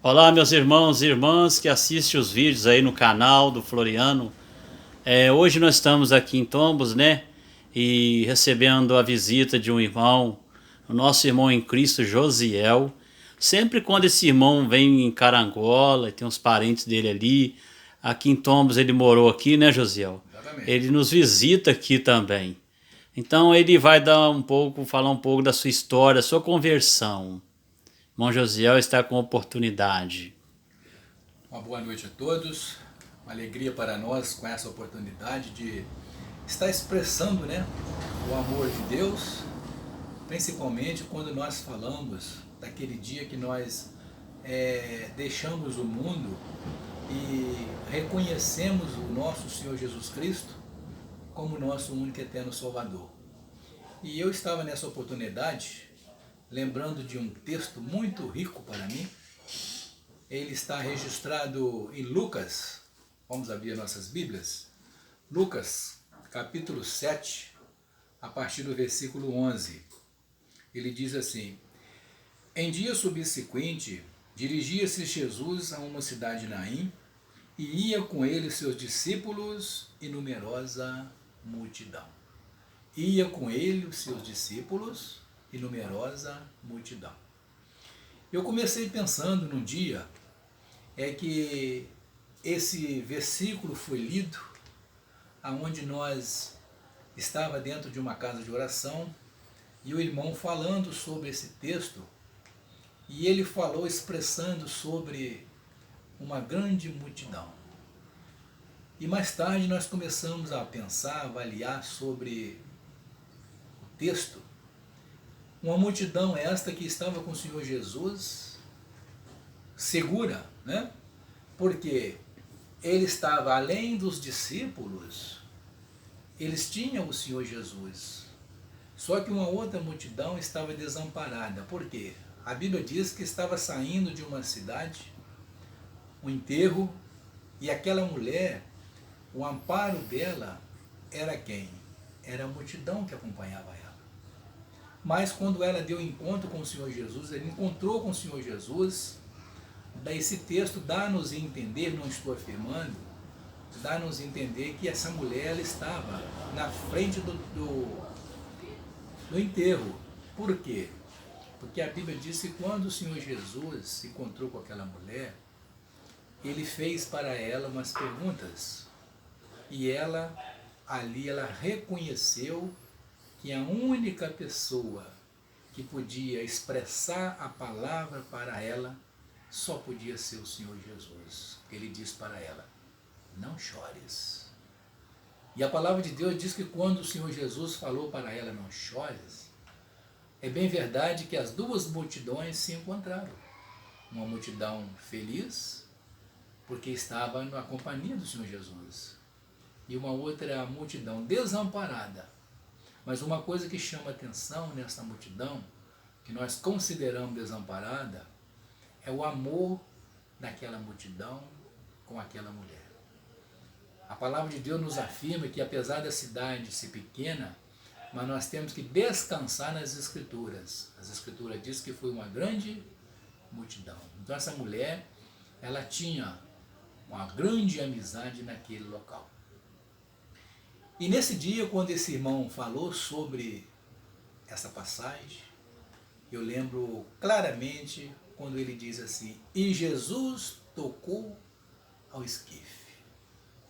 Olá, meus irmãos e irmãs que assistem os vídeos aí no canal do Floriano. Hoje nós estamos aqui em Tombos, né? E recebendo a visita de um irmão, o nosso irmão em Cristo, Josiel. Sempre quando esse irmão vem em Carangola, tem uns parentes dele ali, aqui em Tombos ele morou aqui, né, Josiel? Exatamente. Ele nos visita aqui também. Então ele vai falar um pouco da sua história, da sua conversão. Irmão Josiel está com oportunidade. Uma boa noite a todos. Uma alegria para nós com essa oportunidade de estar expressando, o amor de Deus, principalmente quando nós falamos daquele dia que nós deixamos o mundo e reconhecemos o nosso Senhor Jesus Cristo como nosso único e eterno Salvador. E eu estava nessa oportunidade lembrando de um texto muito rico para mim. Ele está registrado em Lucas. Vamos abrir nossas Bíblias. Lucas, capítulo 7, a partir do versículo 11. Ele diz assim: Em dia subsequente, dirigia-se Jesus a uma cidade de Naim, e ia com ele seus discípulos e numerosa multidão. Ia com ele os seus discípulos e numerosa multidão. Eu comecei pensando num dia que esse versículo foi lido aonde nós estava dentro de uma casa de oração e o irmão falando sobre esse texto, e ele falou expressando sobre uma grande multidão. E mais tarde nós começamos a pensar, avaliar sobre o texto. Uma multidão esta que estava com o Senhor Jesus, segura, Porque ele estava além dos discípulos, eles tinham o Senhor Jesus. Só que uma outra multidão estava desamparada. Por quê? A Bíblia diz que estava saindo de uma cidade, um enterro, e aquela mulher, o amparo dela era quem? Era a multidão que acompanhava ela. Mas quando ela deu encontro com o Senhor Jesus, ela encontrou com o Senhor Jesus. Daí esse texto dá-nos a entender, não estou afirmando, dá-nos a entender que essa mulher ela estava na frente do enterro. Por quê? Porque a Bíblia diz que quando o Senhor Jesus se encontrou com aquela mulher, ele fez para ela umas perguntas. E ela, ali, ela reconheceu que a única pessoa que podia expressar a palavra para ela só podia ser o Senhor Jesus. Ele diz para ela: não chores. E a palavra de Deus diz que quando o Senhor Jesus falou para ela: não chores, é bem verdade que as duas multidões se encontraram. Uma multidão feliz, porque estava na companhia do Senhor Jesus, e uma outra multidão desamparada. Mas uma coisa que chama atenção nessa multidão, que nós consideramos desamparada, é o amor daquela multidão com aquela mulher. A palavra de Deus nos afirma que apesar da cidade ser pequena, mas nós temos que descansar nas Escrituras. As Escrituras dizem que foi uma grande multidão. Então essa mulher, ela tinha uma grande amizade naquele local. E nesse dia, quando esse irmão falou sobre essa passagem, eu lembro claramente quando ele diz assim: e Jesus tocou ao esquife.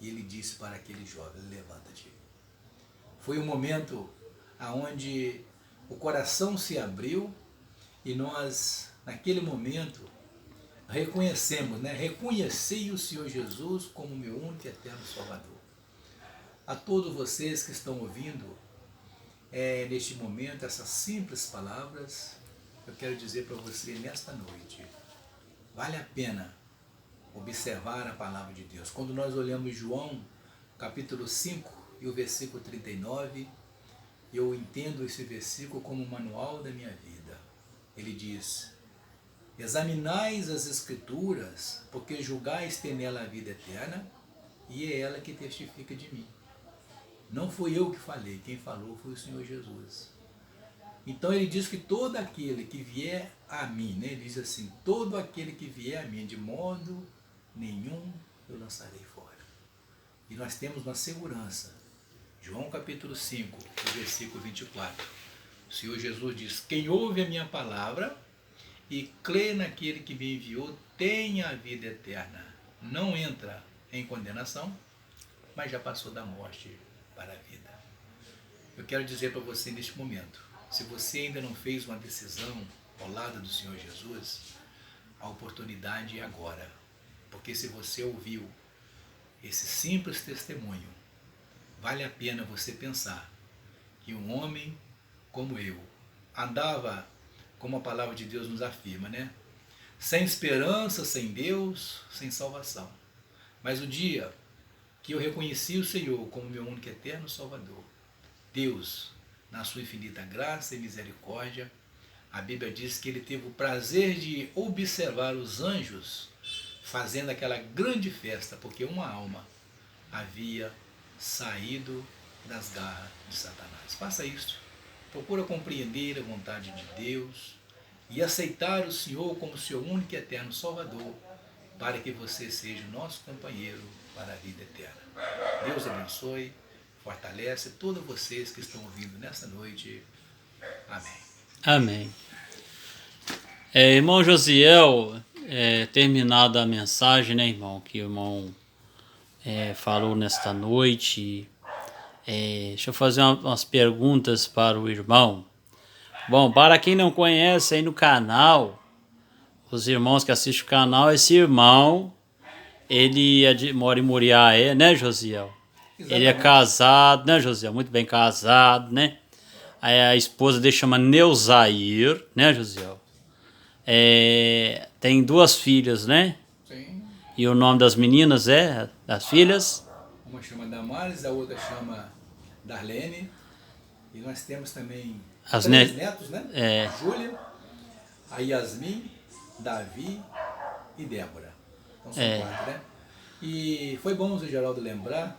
E ele disse para aquele jovem: levanta-te. Foi um momento onde o coração se abriu e nós, naquele momento, reconhecemos, reconheci o Senhor Jesus como meu único e eterno Salvador. A todos vocês que estão ouvindo neste momento essas simples palavras, eu quero dizer para você nesta noite: vale a pena observar a palavra de Deus. Quando nós olhamos João, capítulo 5 e o versículo 39, eu entendo esse versículo como o manual da minha vida. Ele diz: examinais as Escrituras, porque julgais ter nela a vida eterna, e é ela que testifica de mim. Não fui eu que falei, quem falou foi o Senhor Jesus. Então ele diz que todo aquele que vier a mim, né? Ele diz assim, todo aquele que vier a mim, de modo nenhum eu lançarei fora. E nós temos uma segurança. João capítulo 5, versículo 24. O Senhor Jesus diz, quem ouve a minha palavra e crê naquele que me enviou, tem a vida eterna. Não entra em condenação, mas já passou da morte para a vida. Eu quero dizer para você neste momento, se você ainda não fez uma decisão ao lado do Senhor Jesus, a oportunidade é agora. Porque se você ouviu esse simples testemunho, vale a pena você pensar que um homem como eu andava, como a palavra de Deus nos afirma, né? Sem esperança, sem Deus, sem salvação. Mas o dia que eu reconheci o Senhor como meu único e eterno Salvador, Deus, na sua infinita graça e misericórdia, a Bíblia diz que ele teve o prazer de observar os anjos fazendo aquela grande festa, porque uma alma havia saído das garras de Satanás. Faça isso. Procura compreender a vontade de Deus e aceitar o Senhor como seu único e eterno Salvador, para que você seja o nosso companheiro para a vida eterna. Deus abençoe, fortalece todos vocês que estão ouvindo nessa noite. Amém. Amém. Irmão Josiel, terminada a mensagem, né, irmão, que o irmão falou nesta noite, deixa eu fazer umas perguntas para o irmão. Bom, para quem não conhece aí no canal, os irmãos que assistem o canal, esse irmão, ele mora em Muriaé, né, Josiel? Exatamente. Ele é casado, né, Josiel? Muito bem casado, né? Aí a esposa dele chama Neuzair, né, Josiel? Tem 2 filhas, né? Sim. E o nome das meninas das filhas? Uma chama Damares, a outra chama Darlene. E nós temos também 3 netos, né? Júlia, a Yasmin, Davi e Débora. Então são 4, né? E foi bom o Zé Geraldo lembrar,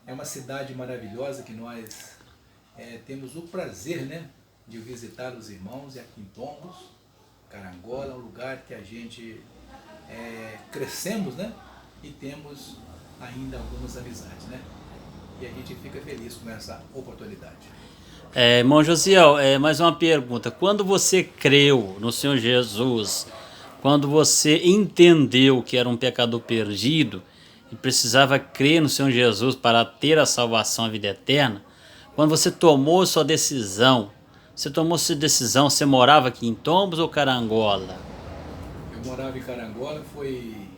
é uma cidade maravilhosa que nós temos o prazer, né, de visitar os irmãos, e aqui em Tombos, Carangola, um lugar que a gente crescemos, né? E temos ainda algumas amizades, né? E a gente fica feliz com essa oportunidade. Irmão Josiel, mais uma pergunta. Quando você creu no Senhor Jesus, quando você entendeu que era um pecador perdido e precisava crer no Senhor Jesus para ter a salvação, a vida eterna, quando você tomou sua decisão, você morava aqui em Tombos ou Carangola? Eu morava em Carangola, foi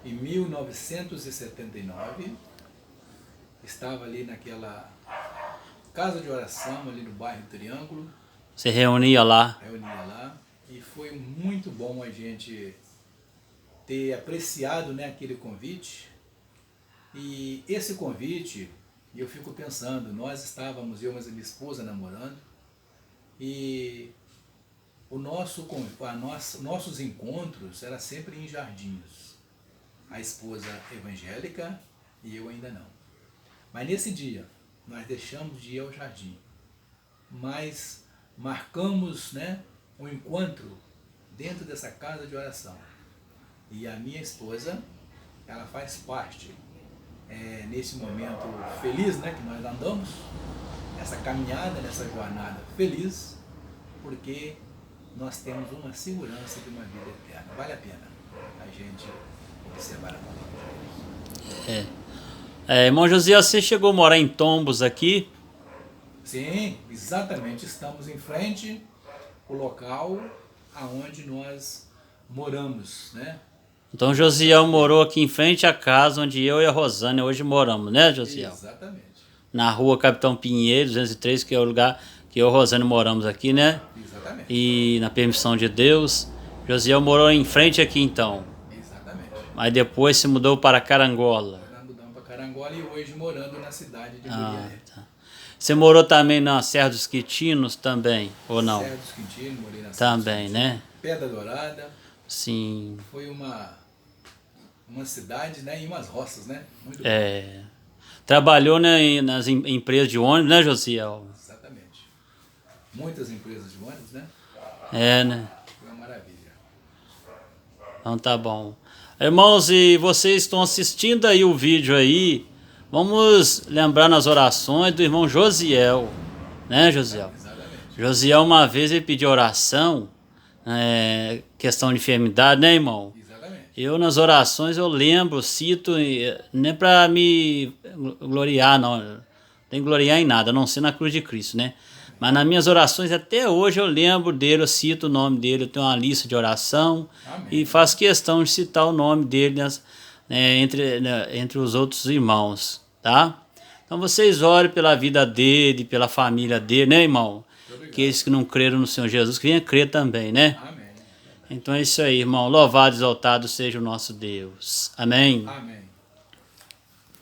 em 1979, estava ali naquela casa de oração ali no bairro Triângulo. Você reunia lá? Reunia lá, e foi muito bom a gente ter apreciado, né, aquele convite. E esse convite, eu fico pensando, nós estávamos, eu e minha esposa, namorando, e nossos encontros eram sempre em jardins. A esposa evangélica e eu ainda não. Mas nesse dia, nós deixamos de ir ao jardim, mas marcamos, né, um encontro dentro dessa casa de oração. E a minha esposa, ela faz parte nesse momento feliz, né, que nós andamos, nessa caminhada, nessa jornada feliz, porque nós temos uma segurança de uma vida eterna. Vale a pena a gente observar a palavra de Deus. Irmão José, você chegou a morar em Tombos aqui? Sim, exatamente. Estamos em frente ao local aonde nós moramos, né? Então Josiel morou aqui em frente à casa onde eu e a Rosânia hoje moramos, né, Josiel? Exatamente. Na rua Capitão Pinheiro, 203, que é o lugar que eu e a Rosânia moramos aqui, né? Exatamente. E na permissão de Deus, Josiel morou em frente aqui então. Exatamente. Mas depois se mudou para Carangola. Nós mudamos para Carangola e hoje morando na cidade de Muriaé. Tá. Você morou também na Serra dos Quintinos também, ou não? Serra dos Quintinos, morei na Serra Também, dos né? Pedra Dourada. Sim. Foi uma cidade, né, e umas roças, né? Muito bom. Trabalhou, né, nas empresas de ônibus, né, Josiel? Exatamente. muitas empresas de ônibus, né? É, né? Foi uma maravilha. Então tá bom. Irmãos, e vocês estão assistindo aí o vídeo aí, vamos lembrar nas orações do irmão Josiel, né, Josiel? Exatamente. Josiel, uma vez ele pediu oração, questão de enfermidade, né, irmão? Exatamente. Eu nas orações eu lembro, cito, nem para me gloriar, não tem que gloriar em nada, a não ser na cruz de Cristo, né? Mas nas minhas orações até hoje eu lembro dele, eu cito o nome dele, eu tenho uma lista de oração. Amém. E faço questão de citar o nome dele entre os outros irmãos, tá? Então vocês orem pela vida dele, pela família dele, né, irmão? Aqueles que não creram no Senhor Jesus, que venham crer também, né? Amém. Então é isso aí, irmão. Louvado e exaltado seja o nosso Deus. Amém. Amém.